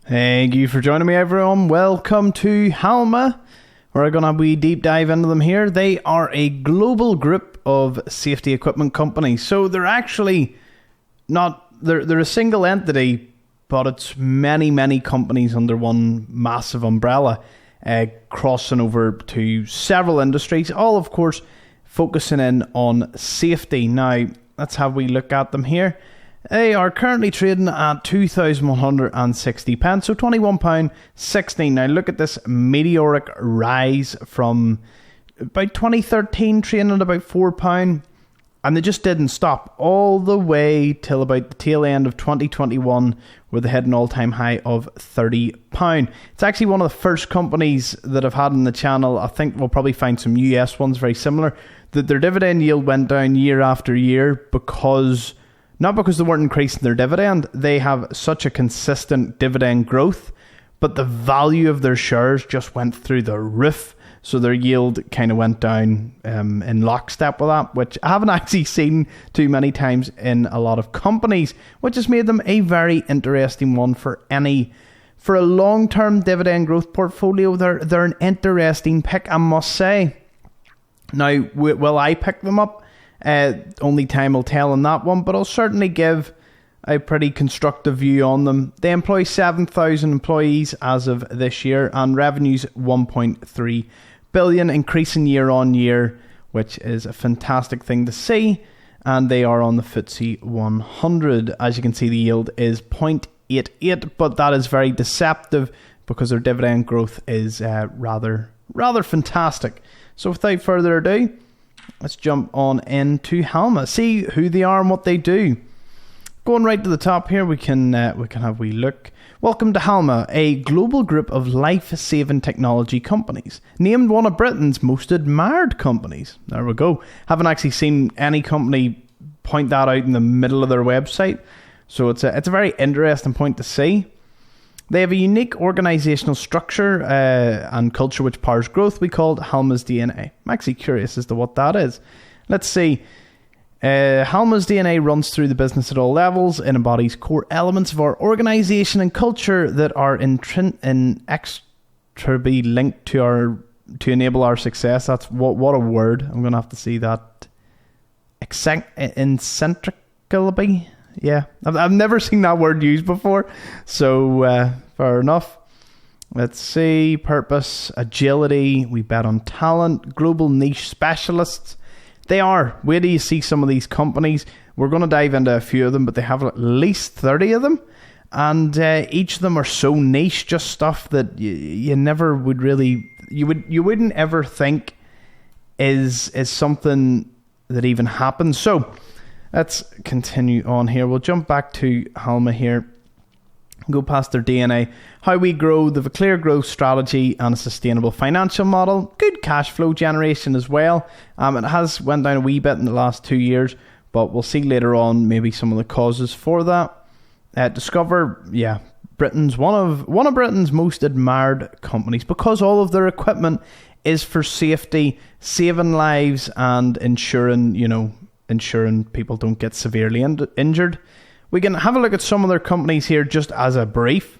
Thank you for joining me, everyone. Welcome to Halma. We're going to have a wee deep dive into them here. They are a global group of safety equipment companies. So they're actually not, they're a single entity, but it's many, many companies under one massive umbrella, crossing over to several industries, all, of course, focusing in on safety. Now, let's have a wee look at them here. They are currently trading at 2,160 pence, so £21.16. Now look at this meteoric rise from about 2013, trading at about £4, and they just didn't stop all the way till about the tail end of 2021, where they had an all-time high of £30. It's actually one of the first companies that I've had on the channel. I think we'll probably find some US ones very similar, that their dividend yield went down year after year not because they weren't increasing their dividend. They have such a consistent dividend growth, but the value of their shares just went through the roof. So their yield kind of went down in lockstep with that, which I haven't actually seen too many times in a lot of companies, which has made them a very interesting one for a long-term dividend growth portfolio. They're an interesting pick, I must say. Now, will I pick them up? Only time will tell on that one, but I'll certainly give a pretty constructive view on them. They employ 7,000 employees as of this year, and revenues 1.3 billion, increasing year on year, which is a fantastic thing to see. And they are on the FTSE 100. As you can see, the yield is 0.88, but that is very deceptive because their dividend growth is rather fantastic. So without further ado, let's jump on into Halma, see who they are and what they do. Going right to the top here, we can have a wee look. Welcome to Halma, a global group of life-saving technology companies, named one of Britain's most admired companies. There we go. Haven't actually seen any company point that out in the middle of their website, so it's a very interesting point to see. They have a unique organisational structure and culture which powers growth. We call it Halma's DNA. I'm actually curious as to what that is. Let's see. Halma's DNA runs through the business at all levels and embodies core elements of our organisation and culture that are inextricably linked to enable our success. That's what a word. I'm going to have to see that. Incentrically. Yeah, I've never seen that word used before, so fair enough. Let's see, purpose, agility, we bet on talent, global niche specialists. They are. Where do you see some of these companies? We're going to dive into a few of them, but they have at least 30 of them, and each of them are so niche, just stuff that you never would really, you wouldn't ever think is something that even happens. So let's continue on here. We'll jump back to Halma here. Go past their DNA. How we grow. They have a clear growth strategy and a sustainable financial model. Good cash flow generation as well. It has went down a wee bit in the last 2 years, but we'll see later on maybe some of the causes for that. Discover, Britain's one of Britain's most admired companies because all of their equipment is for safety, saving lives, and ensuring people don't get severely injured. We can have a look at some of their companies here just as a brief.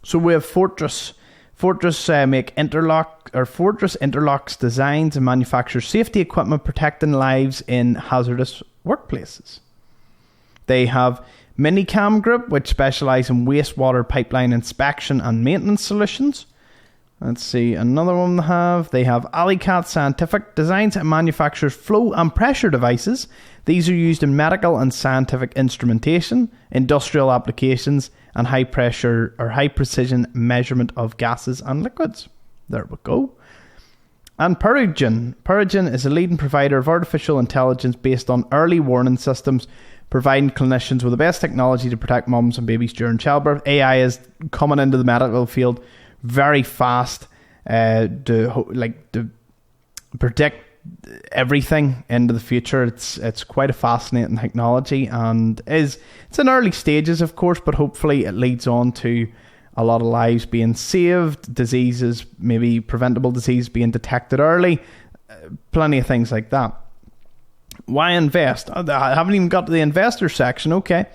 So we have Fortress. Fortress make Fortress interlocks designs and manufactures safety equipment protecting lives in hazardous workplaces. They have Minicam Group, which specialise in wastewater pipeline inspection and maintenance solutions. Let's see, another one they have. They have Alicat Scientific, designs and manufactures flow and pressure devices. These are used in medical and scientific instrumentation, industrial applications, and high pressure or high precision measurement of gases and liquids. There we go. And Perugian. Perugian is a leading provider of artificial intelligence based on early warning systems, providing clinicians with the best technology to protect mums and babies during childbirth. AI is coming into the medical field very fast to predict everything into the future. It's quite a fascinating technology, and it's in early stages, of course, but hopefully it leads on to a lot of lives being saved, diseases, maybe preventable disease being detected early, plenty of things like that. Why invest? I haven't even got to the investor section. Okay.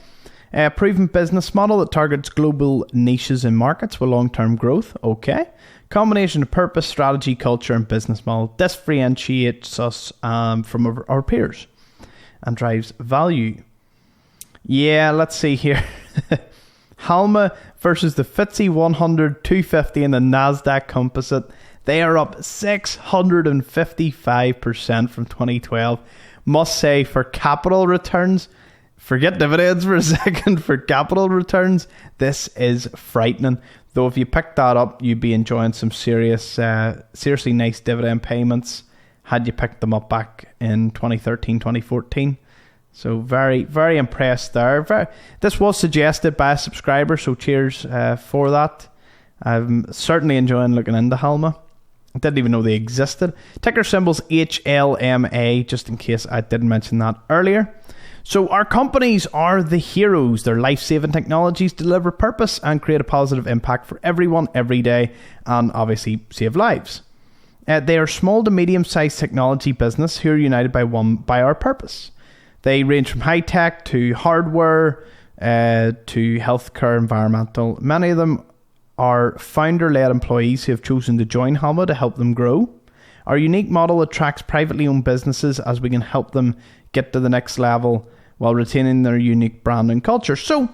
A proven business model that targets global niches and markets with long-term growth. Okay. Combination of purpose, strategy, culture, and business model differentiates us from our peers and drives value. Yeah, let's see here. Halma versus the FTSE 100, 250, and the Nasdaq Composite. They are up 655% from 2012. Must say, for capital returns, forget dividends for a second, for capital returns, this is frightening. Though if you picked that up, you'd be enjoying some seriously nice dividend payments had you picked them up back in 2013, 2014. So very, very impressed there. This was suggested by a subscriber, so cheers for that. I'm certainly enjoying looking into Halma. I didn't even know they existed. Ticker symbol's HLMA, just in case I didn't mention that earlier. So our companies are the heroes. Their life-saving technologies deliver purpose and create a positive impact for everyone every day, and obviously save lives. They are small to medium-sized technology business who are united by our purpose. They range from high-tech to hardware to healthcare, environmental. Many of them are founder-led employees who have chosen to join Halma to help them grow. Our unique model attracts privately owned businesses as we can help them get to the next level while retaining their unique brand and culture. So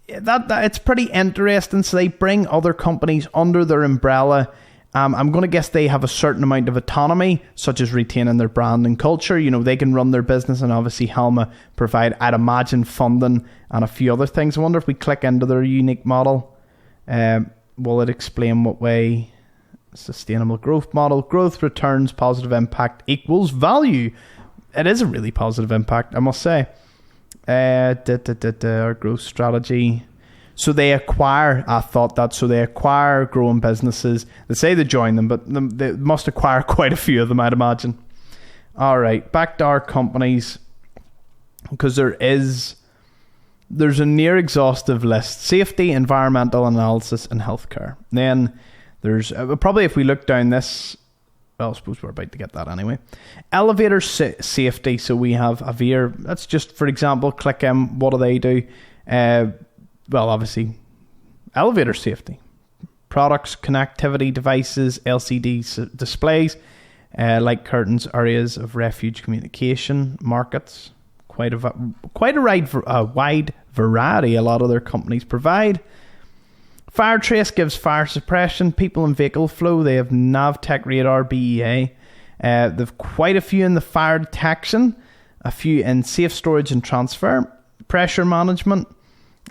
that it's pretty interesting. So they bring other companies under their umbrella. I'm going to guess they have a certain amount of autonomy, such as retaining their brand and culture. You know, they can run their business, and obviously Halma provide, I'd imagine, funding and a few other things. I wonder if we click into their unique model, will it explain what way? Sustainable growth model, growth returns, positive impact equals value. It is a really positive impact, I must say. Our growth strategy. So they acquire, they acquire growing businesses. They say they join them, but they must acquire quite a few of them, I'd imagine. All right, back to our companies, because there's a near exhaustive list: safety, environmental analysis, and healthcare. Then there's probably, if we look down this, well, I suppose we're about to get that anyway. Elevator safety. So we have Avere. That's just, for example, click in. What do they do? Well, obviously, elevator safety. Products, connectivity devices, LCD displays, light curtains, areas of refuge communication, markets. Quite a wide variety a lot of their companies provide. Firetrace gives fire suppression, people and vehicle flow. They have NavTech Radar, BEA. They've quite a few in the fire detection, a few in safe storage and transfer, pressure management,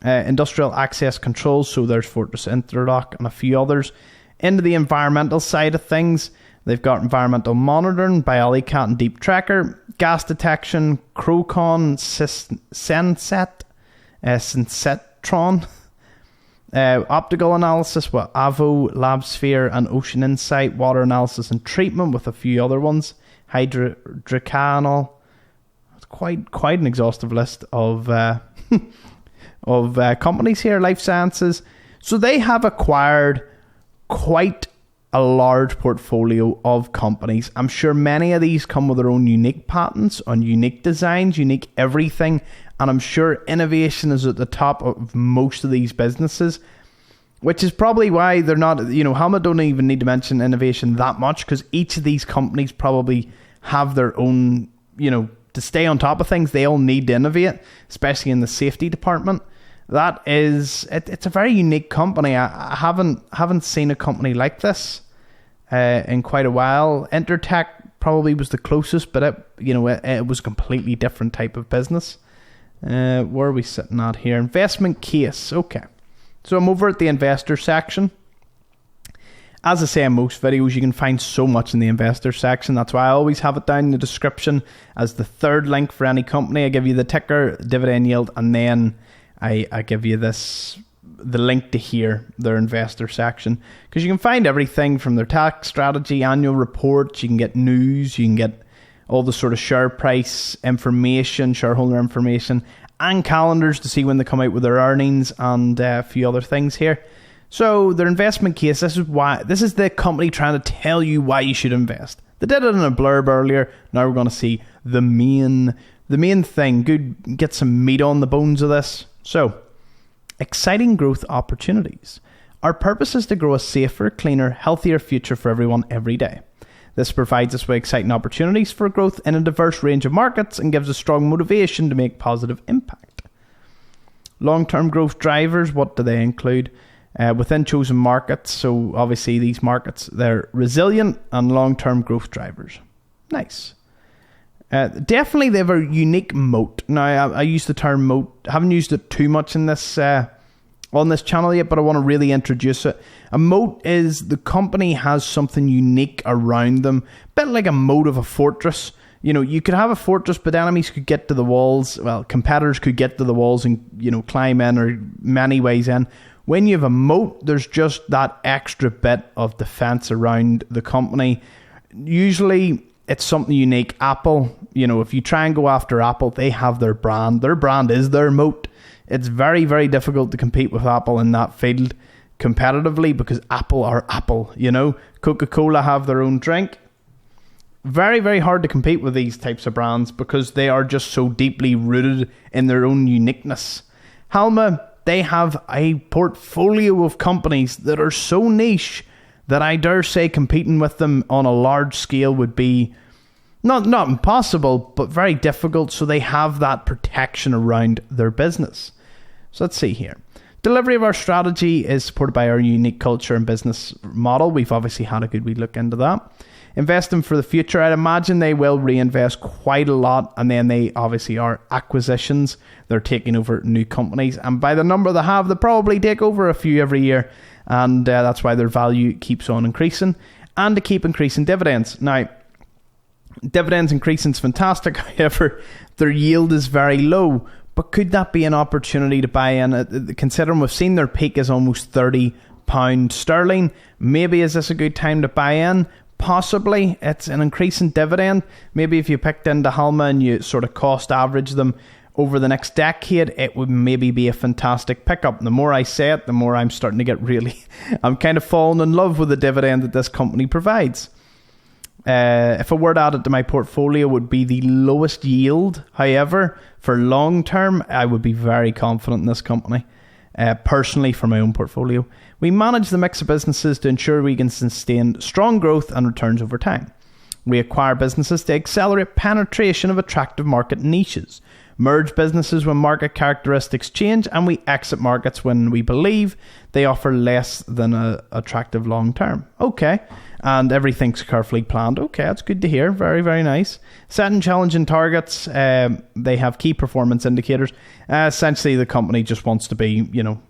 industrial access controls. So there's Fortress Interlock and a few others. Into the environmental side of things, they've got environmental monitoring, BioLiCat and Deep Tracker, gas detection, Crowcon, Syncetron, optical analysis with Avo, LabSphere, and Ocean Insight, water analysis and treatment with a few other ones, Hydrocanal. It's quite an exhaustive list of companies here. Life sciences. So they have acquired quite a large portfolio of companies. I'm sure many of these come with their own unique patents on unique designs, unique everything, and I'm sure innovation is at the top of most of these businesses, which is probably why they're not, Halma don't even need to mention innovation that much, because each of these companies probably have their own, to stay on top of things, they all need to innovate, especially in the safety department. That is, it's a very unique company. I haven't seen a company like this in quite a while. Intertech probably was the closest, but it was a completely different type of business. Where are we sitting at here? Investment case. Okay, so I'm over at the investor section. As I say in most videos, you can find so much in the investor section. That's why I always have it down in the description as the third link for any company. I give you the ticker, dividend yield, and then I give you the link to here, their investor section, because you can find everything from their tax strategy, annual reports. You can get news, you can get all the sort of share price information, shareholder information, and calendars to see when they come out with their earnings, and a few other things here. So their investment case, this is the company trying to tell you why you should invest. They did it in a blurb earlier. Now we're going to see the main the main thing, get some meat on the bones of this. So, exciting growth opportunities. Our purpose is to grow a safer, cleaner, healthier future for everyone every day. This provides us with exciting opportunities for growth in a diverse range of markets and gives us strong motivation to make positive impact. Long-term growth drivers, what do they include? Within chosen markets, so obviously these markets, they're resilient and long-term growth drivers. Nice. Definitely they have a unique moat. Now, I use the term moat. I haven't used it too much in this on this channel yet, but I want to really introduce it. A moat is the company has something unique around them, a bit like a moat of a fortress. You know, you could have a fortress, but enemies could get to the walls. Well, competitors could get to the walls and, you know, climb in or many ways in. When you have a moat, there's just that extra bit of defense around the company. Usually, it's something unique. Apple, you know, if you try and go after Apple, they have their brand. Their brand is their moat. It's very, very difficult to compete with Apple in that field competitively because Apple are Apple, you know. Coca-Cola have their own drink. Very, very hard to compete with these types of brands because they are just so deeply rooted in their own uniqueness. Halma, they have a portfolio of companies that are so niche that I dare say competing with them on a large scale would be not impossible, but very difficult. So they have that protection around their business. So let's see here. Delivery of our strategy is supported by our unique culture and business model. We've obviously had a good wee look into that. Investing for the future. I'd imagine they will reinvest quite a lot, and then they obviously are acquisitions. They're taking over new companies, and by the number they have, they probably take over a few every year, and that's why their value keeps on increasing, and to keep increasing dividends. Now, dividends increasing is fantastic. However, their yield is very low. But could that be an opportunity to buy in? Considering we've seen their peak is almost £30 sterling. Maybe is this a good time to buy in? Possibly. It's an increasing dividend. Maybe if you picked into Halma and you sort of cost average them over the next decade, it would maybe be a fantastic pickup. The more I say it, the more I'm starting to get really... I'm kind of falling in love with the dividend that this company provides. If I were to add it to my portfolio, it would be the lowest yield. However, for long term, I would be very confident in this company. Personally, for my own portfolio, we manage the mix of businesses to ensure we can sustain strong growth and returns over time. We acquire businesses to accelerate penetration of attractive market niches, merge businesses when market characteristics change, and we exit markets when we believe they offer less than attractive long term. Okay. And everything's carefully planned. Okay, that's good to hear. Very, very nice. Setting challenging targets. They have key performance indicators. Essentially, the company just wants to be, you know,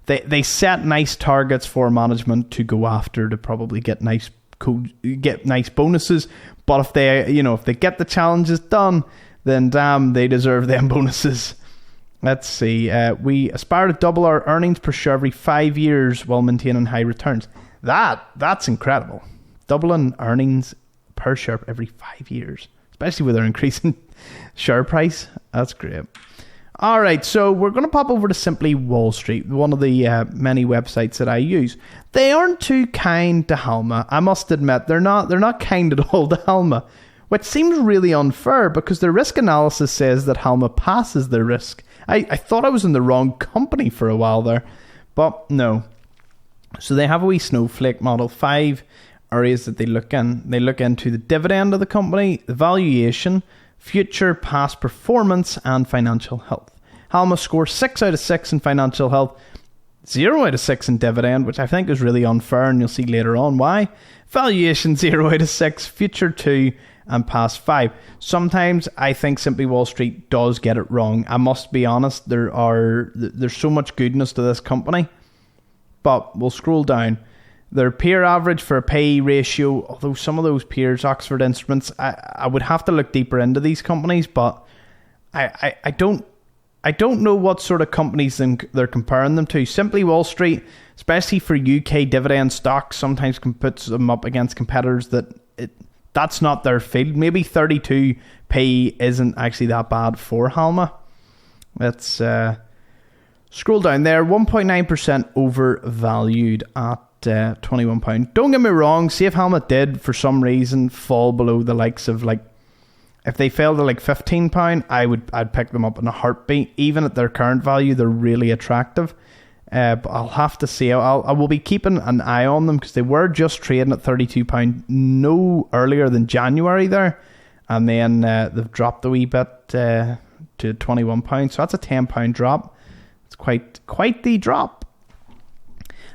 they set nice targets for management to go after to probably get nice bonuses. But if they get the challenges done, then damn, they deserve them bonuses. Let's see. We aspire to double our earnings per share every 5 years while maintaining high returns. That's incredible. Doubling earnings per share every 5 years, especially with our increasing share price. That's great. All right, so we're going to pop over to Simply Wall Street, one of the many websites that I use. They aren't too kind to Halma. I must admit, they're not kind at all to Halma, which seems really unfair because their risk analysis says that Halma passes their risk. I thought I was in the wrong company for a while there, but no. So they have a wee snowflake model, 5 areas that they look in. They look into the dividend of the company, the valuation, future past performance, and financial health. Halma scores 6 out of 6 in financial health, 0 out of 6 in dividend, which I think is really unfair, and you'll see later on why. Valuation 0 out of 6, future 2, and past 5. Sometimes I think Simply Wall Street does get it wrong. I must be honest, there's so much goodness to this company. But we'll scroll down. Their peer average for a pay ratio, although some of those peers, Oxford Instruments, I would have to look deeper into these companies, but I don't know what sort of companies they're comparing them to. Simply Wall Street, especially for UK dividend stocks, sometimes can put them up against competitors that's not their field. Maybe 32 pay isn't actually that bad for Halma. Let's scroll down there. 1.9% overvalued at £21. Don't get me wrong, see if Halma did for some reason fall below the likes of like If they fell to like £15, I'd pick them up in a heartbeat. Even at their current value, they're really attractive. But I'll have to see. I will be keeping an eye on them because they were just trading at £32 no earlier than January there, and then they've dropped a wee bit to £21. So that's a £10 drop. It's quite the drop.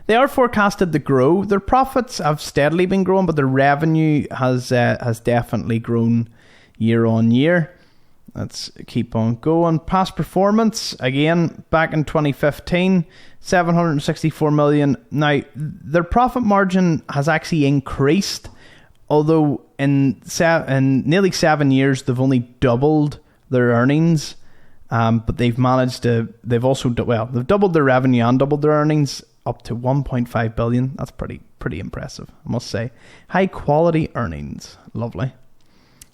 They are forecasted to grow. Their profits have steadily been growing, but their revenue has definitely grown year on year. Let's keep on going. Past performance, again, back in 2015, 764 million. Now, their profit margin has actually increased, although in nearly 7 years, they've only doubled their earnings. But they've doubled their revenue and doubled their earnings up to 1.5 billion. That's pretty impressive, I must say. High quality earnings. Lovely.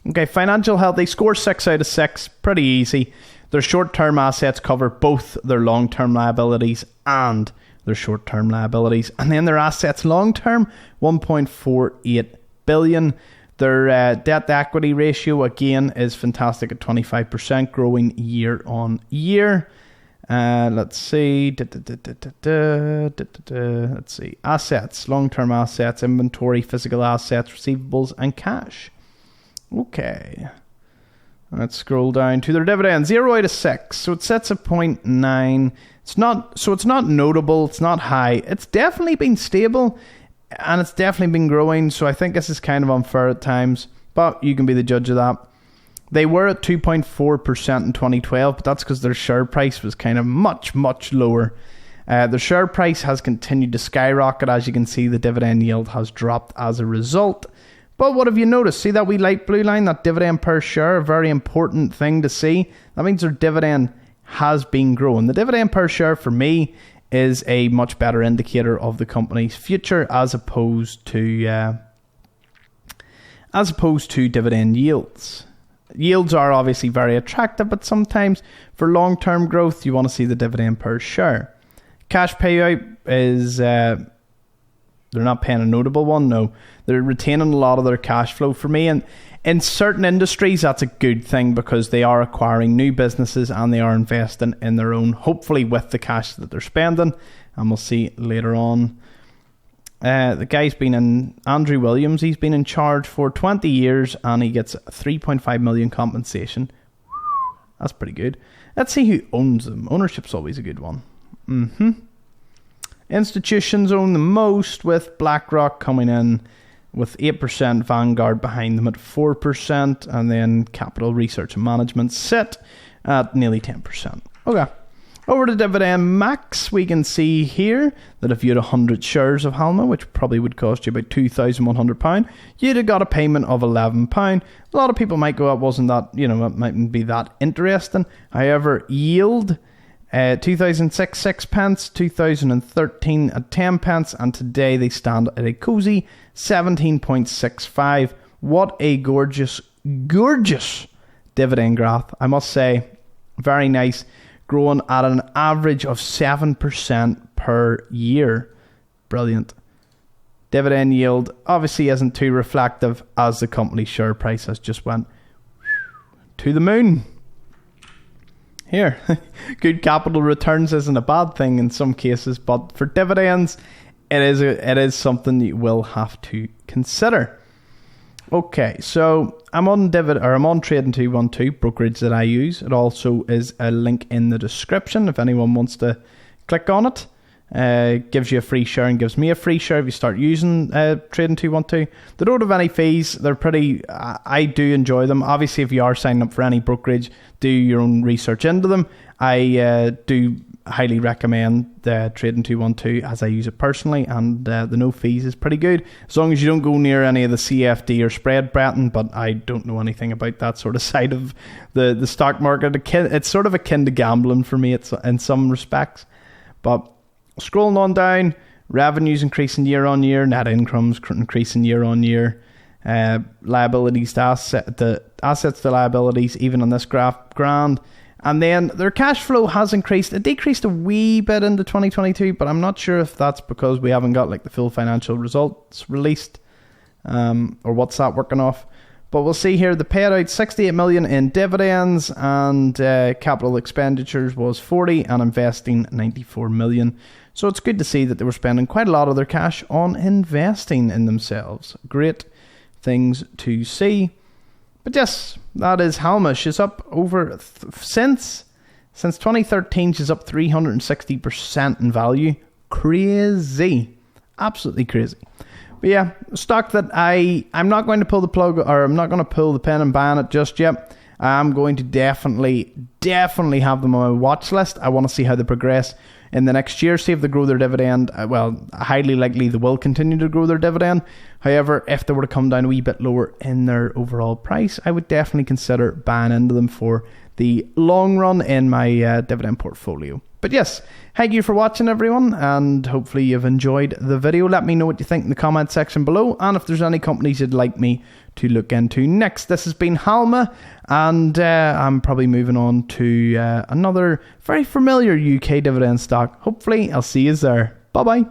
Okay, financial health, they score 6 out of 6. Pretty easy. Their short-term assets cover both their long-term liabilities and their short-term liabilities. And then their assets long-term, 1.48 billion. Their debt-to-equity ratio, again, is fantastic at 25%, growing year on year. Let's see. Let's see. Assets, long-term assets, inventory, physical assets, receivables, and cash. Okay, let's scroll down to their dividend. 0 out of 6, so it sets at 0.9. It's not notable. It's not high. It's definitely been stable, and it's definitely been growing. So I think this is kind of unfair at times, but you can be the judge of that. They were at 2.4% in 2012, but that's because their share price was kind of much lower. The share price has continued to skyrocket. As you can see, the dividend yield has dropped as a result. But what have you noticed? See that wee light blue line, that dividend per share, a very important thing to see. That means their dividend has been growing. The dividend per share for me is a much better indicator of the company's future as opposed to dividend yields. Yields are obviously very attractive, but sometimes for long-term growth, you want to see the dividend per share. Cash payout is... they're not paying a notable one, no. They're retaining a lot of their cash flow for me. And in certain industries, that's a good thing because they are acquiring new businesses and they are investing in their own, hopefully with the cash that they're spending. And we'll see later on. The guy's been in, Andrew Williams, he's been in charge for 20 years and he gets 3.5 million compensation. That's pretty good. Let's see who owns them. Ownership's always a good one. Institutions own the most, with BlackRock coming in with 8%, Vanguard behind them at 4%, and then Capital Research and Management sit at nearly 10%. Okay. Over to Dividend Max, we can see here that if you had 100 shares of Halma, which probably would cost you about £2,100, you'd have got a payment of £11. A lot of people might go, it wasn't that, it mightn't be that interesting. However, yield... 2006 6p, 2013 at 10p, and today they stand at a cozy 17.65. What a gorgeous dividend graph, I must say. Very nice, growing at an average of 7% per year. Brilliant. Dividend yield obviously isn't too reflective as the company's share price has just went to the moon. Here, good capital returns isn't a bad thing in some cases, but for dividends, it is something you will have to consider. Okay, so I'm on Trading 212, brokerage that I use. It also is a link in the description if anyone wants to click on it. Gives you a free share and gives me a free share if you start using Trading 212. They don't have any fees. They're pretty... I do enjoy them. Obviously, if you are signing up for any brokerage, do your own research into them. I do highly recommend Trading 212 as I use it personally, and the no fees is pretty good as long as you don't go near any of the CFD or spread betting. But I don't know anything about that sort of side of the stock market. It's sort of akin to gambling for me in some respects. But scrolling on down, revenues increasing year on year, net incomes increasing year on year, liabilities to assets to liabilities, even on this graph, grand. And then their cash flow has increased. It decreased a wee bit into 2022, but I'm not sure if that's because we haven't got like the full financial results released, or what's that working off. But we'll see here, they paid out 68 million in dividends, and capital expenditures was 40 and investing 94 million. So it's good to see that they were spending quite a lot of their cash on investing in themselves. Great things to see. But yes, that is Halma. She's up over since 2013. She's up 360% in value. Crazy, absolutely crazy. But yeah, stock that I'm not going to pull the plug, or I'm not going to pull the pen and ban it just yet. I'm going to definitely have them on my watch list. I want to see how they progress in the next year, see if they grow their dividend. Well, highly likely they will continue to grow their dividend. However, if they were to come down a wee bit lower in their overall price, I would definitely consider buying into them for the long run in my dividend portfolio. But yes, thank you for watching, everyone, and hopefully you've enjoyed the video. Let me know what you think in the comment section below, and if there's any companies you'd like me to look into next. This has been Halma, and I'm probably moving on to another very familiar UK dividend stock. Hopefully I'll see you there. Bye bye.